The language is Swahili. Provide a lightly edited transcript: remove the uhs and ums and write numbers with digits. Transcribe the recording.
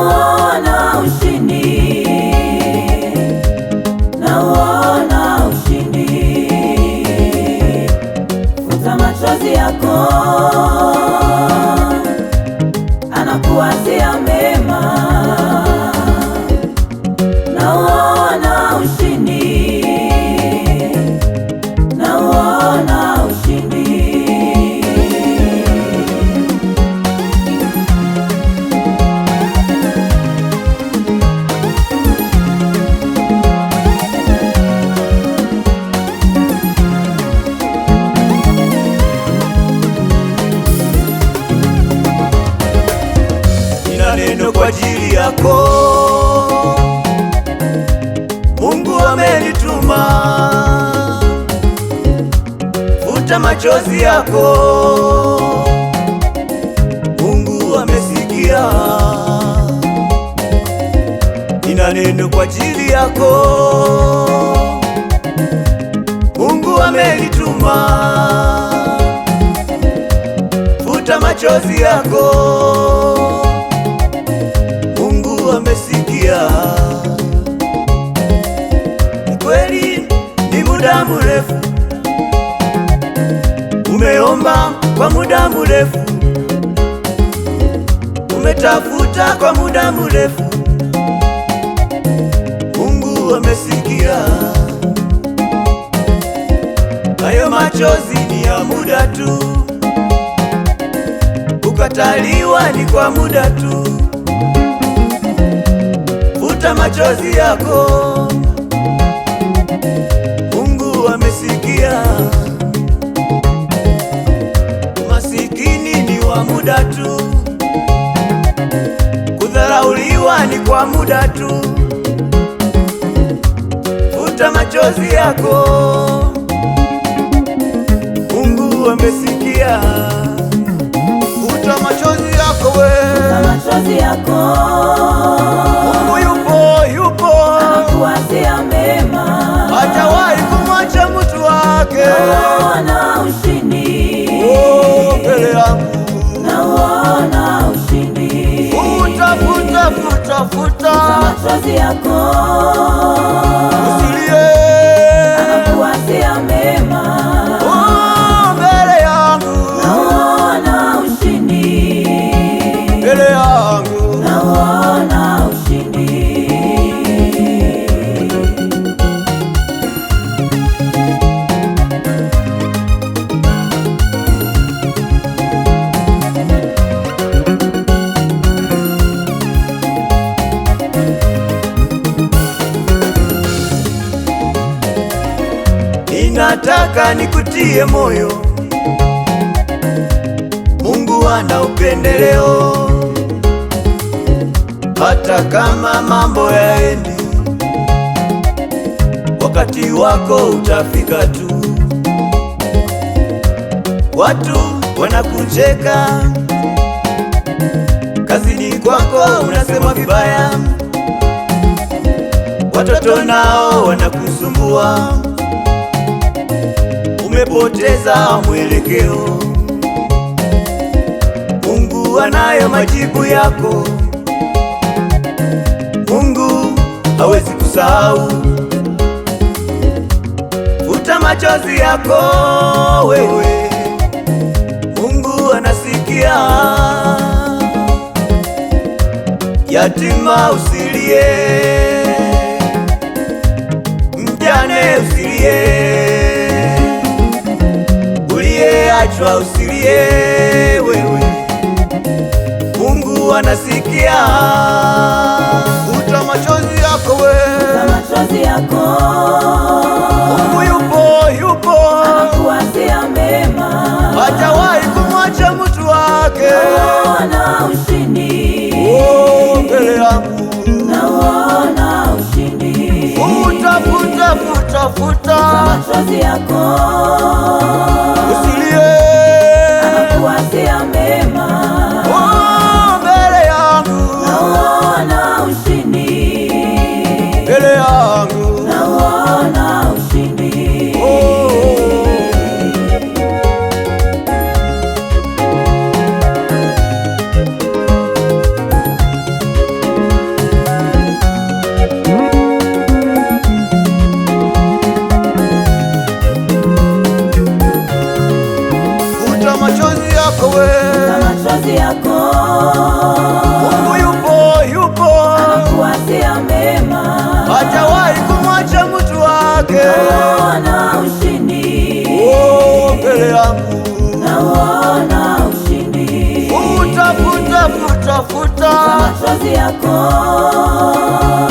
nauona ushindi, nauona ushindi. Futa machozi yako, anakuwazia mema. Nauona ushindi, nauona ushindi. Nina neno kwa ajili yako, Mungu amenituma. Futa machozi yako, Mungu amesikia. Nina neno kwa ajili yako, Mungu amenituma. Futa machozi yako, Mungu amesikia. Ni kweli ni muda mrefu umeomba, kwa muda mrefu umetafuta, kwa muda mrefu Mungu amesikia. Hayo machozi ni ya muda tu, kukataliwa ni kwa muda tu. Futa machozi yako, Mungu amesikia. Masikini ni wa muda tu, kudharauliwa ni kwa muda tu. Futa machozi yako, Mungu amesikia. Futa machozi yako we, Futa machozi yako, Mungu yupo, anakuwazia mema. hajawahi kumwacha mtu wake. Nauona ushindi, Oh, mbele yangu. nauona ushindi. Futa Futa machozi yako, usilie. anakuwazia mema. Oh, mbele yangu, Nauona ushindi, mbele yangu. nauona ushindi. Ninataka nikutie moyo, Mungu ana upendeleo. Hata kama mambo yaendi, wakati wako utafika tu. Watu wanakucheka, kazini kwako unasema vibaya, watoto nao wanakusumbua, umepoteza mwelekeo. Mungu anayo majibu yako, Mungu hawezi kusahau. Futa machozi yako wewe, Mungu anasikia. Yatima usilie, mjane usilie, uliyeachwa usilie wewe, Mungu anasikia. Futa machozi yako Futa we, machozi yako, Mungu yupo, anakuwazia mema. hajawahi kumwacha mtu wake. Nauona ushindi, Oh, mbele yangu. nauona ushindi. Futa machozi yako, usilie. anakuwazia mema. Oh, mbele yangu, Nauona ushindi, mbele yangu. nauona ushindi. Oh. machozi yako